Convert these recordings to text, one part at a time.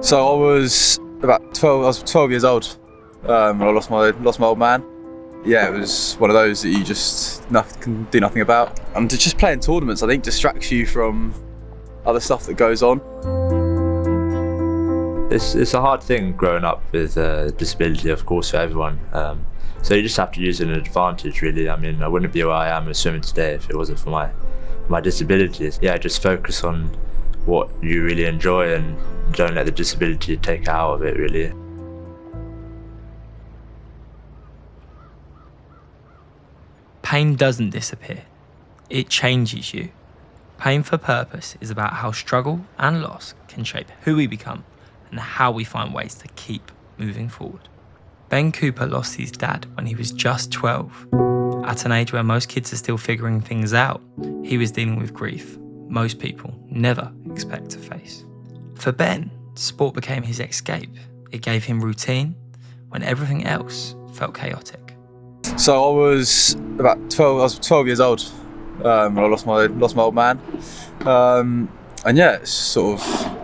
So I was about 12. I was 12 years old when I lost my old man. Yeah, it was one of those that you just can do nothing about. And just playing tournaments, I think, distracts you from other stuff that goes on. It's a hard thing growing up with disability, of course, for everyone. So you just have to use it as an advantage, really. I mean, I wouldn't be where I am with swimming today if it wasn't for my disabilities. Yeah, just focus on what you really enjoy and don't let the disability take out of it, really. Pain doesn't disappear, it changes you. Pain for Purpose is about how struggle and loss can shape who we become and how we find ways to keep moving forward. Ben Cooper lost his dad when he was just 12. At an age where most kids are still figuring things out, he was dealing with grief most people never expect to face. For Ben, sport became his escape. It gave him routine when everything else felt chaotic. So I was about 12. I was 12 years old when I lost my old man, and yeah, it sort of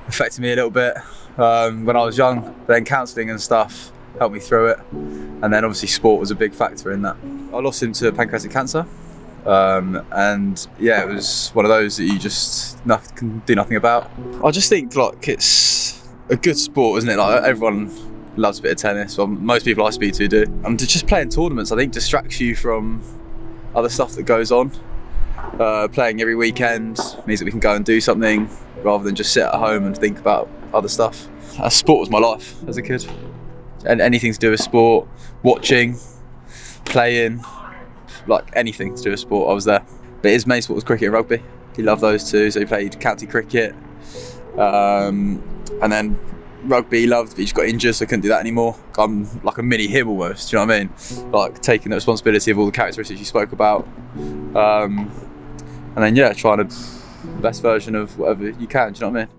affected me a little bit when I was young. But then counselling and stuff helped me through it, and then obviously sport was a big factor in that. I lost him to pancreatic cancer, and yeah, it was one of those that you just can do nothing about. I just think like it's a good sport, isn't it? Like everyone loves a bit of tennis. Well, most people I speak to do. And just playing tournaments, I think, distracts you from other stuff that goes on. Playing every weekend means that we can go and do something rather than just sit at home and think about other stuff. Sport was my life as a kid. And anything to do with sport, watching, playing, like anything to do with sport, I was there. But his main sport was cricket and rugby. He loved those two, so he played county cricket. And then rugby he loved, but he just got injured, so I couldn't do that anymore. I'm like a mini him almost, do you know what I mean? Like taking the responsibility of all the characteristics you spoke about. And then yeah, trying to the best version of whatever you can, do you know what I mean?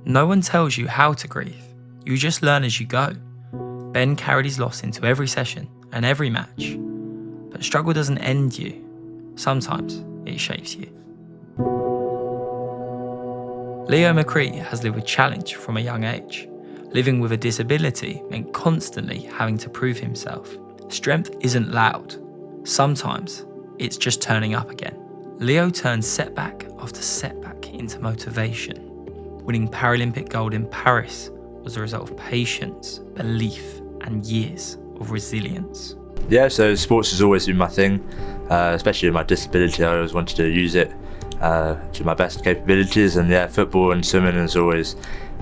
No one tells you how to grieve. You just learn as you go. Ben carried his loss into every session and every match. But struggle doesn't end you. Sometimes it shapes you. Leo McCree has lived with challenge from a young age. Living with a disability meant constantly having to prove himself. Strength isn't loud. Sometimes it's just turning up again. Leo turned setback after setback into motivation. Winning Paralympic gold in Paris was a result of patience, belief, and years of resilience. Yeah, so sports has always been my thing, especially with my disability. I always wanted to use it to my best capabilities, and yeah, football and swimming has always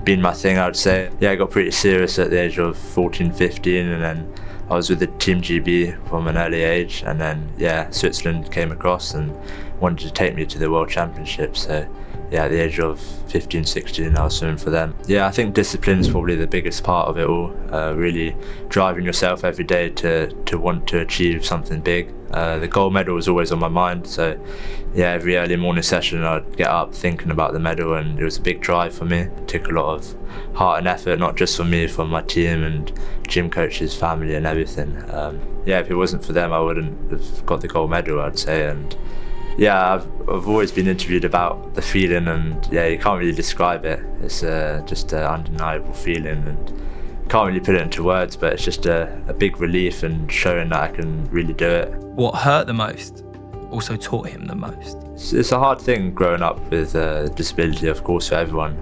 been my thing, I would say. Yeah, I got pretty serious at the age of 14, 15, and then I was with the Team GB from an early age, and then yeah, Switzerland came across and wanted to take me to the World Championships. So yeah, at the age of 15, 16, I was swimming for them. Yeah, I think discipline is probably the biggest part of it all. Really driving yourself every day to want to achieve something big. The gold medal was always on my mind, so yeah, every early morning session I'd get up thinking about the medal, and it was a big drive for me. It took a lot of heart and effort, not just for me, for my team and gym coaches, family and everything. Yeah, if it wasn't for them I wouldn't have got the gold medal, I'd say. And yeah, I've always been interviewed about the feeling, and yeah, you can't really describe it. It's just an undeniable feeling, and can't really put it into words, but it's just a big relief and showing that I can really do it. What hurt the most also taught him the most. It's a hard thing growing up with disability, of course, for everyone.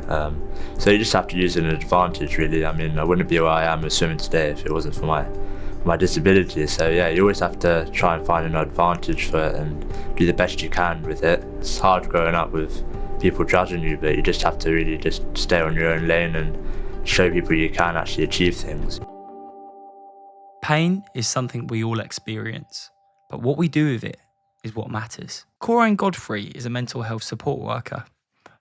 So you just have to use it as an advantage, really. I mean, I wouldn't be where I am with swimming today if it wasn't for my disability. So yeah, you always have to try and find an advantage for it and do the best you can with it. It's hard growing up with people judging you, but you just have to really just stay on your own lane and show people you can actually achieve things. Pain is something we all experience, but what we do with it is what matters. Coraine Godfrey is a mental health support worker.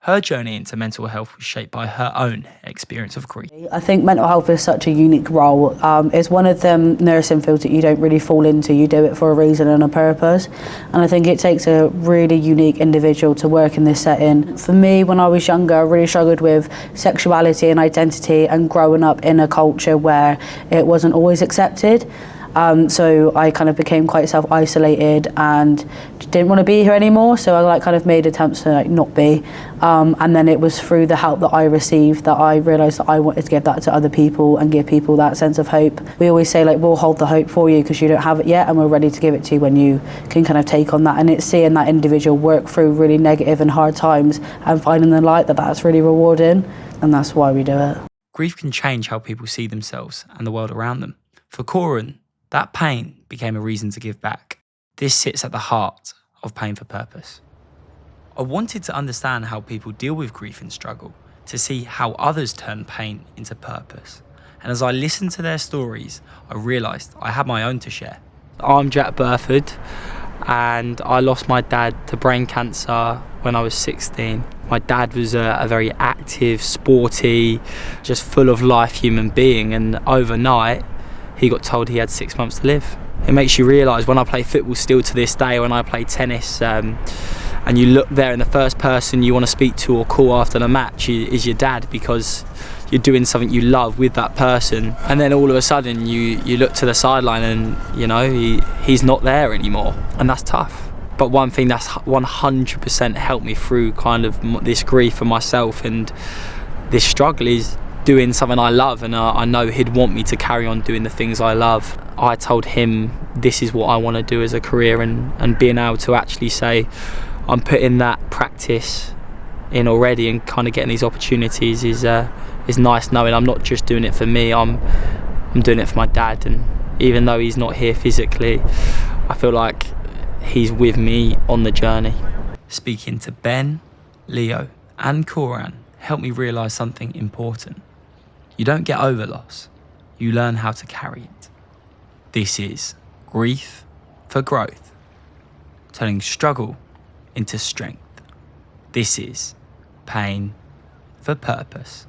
Her journey into mental health was shaped by her own experience of grief. I think mental health is such a unique role. It's one of them nursing fields that you don't really fall into. You do it for a reason and a purpose. And I think it takes a really unique individual to work in this setting. For me, when I was younger, I really struggled with sexuality and identity and growing up in a culture where it wasn't always accepted. So I kind of became quite self-isolated and didn't want to be here anymore. So I kind of made attempts to not be. And then it was through the help that I received that I realised that I wanted to give that to other people and give people that sense of hope. We always say we'll hold the hope for you because you don't have it yet, and we're ready to give it to you when you can kind of take on that. And it's seeing that individual work through really negative and hard times and finding the light that's really rewarding, and that's why we do it. Grief can change how people see themselves and the world around them. For Corin, that pain became a reason to give back. This sits at the heart of Pain for Purpose. I wanted to understand how people deal with grief and struggle, to see how others turn pain into purpose. And as I listened to their stories, I realised I had my own to share. I'm Jack Burford, and I lost my dad to brain cancer when I was 16. My dad was a very active, sporty, just full of life human being, and overnight he got told he had 6 months to live. It makes you realise, when I play football still to this day, when I play tennis, and you look there and the first person you want to speak to or call after the match is your dad, because you're doing something you love with that person, and then all of a sudden you look to the sideline and he's not there anymore, and that's tough. But one thing that's 100% helped me through kind of this grief for myself and this struggle is doing something I love, and I know he'd want me to carry on doing the things I love. I told him this is what I want to do as a career, and being able to actually say I'm putting that practice in already and kind of getting these opportunities is nice, knowing I'm not just doing it for me, I'm doing it for my dad. And even though he's not here physically, I feel like he's with me on the journey. Speaking to Ben, Leo and Corin helped me realise something important. You don't get over loss, you learn how to carry it. This is Grief for Growth, turning struggle into strength. This is Pain for Purpose.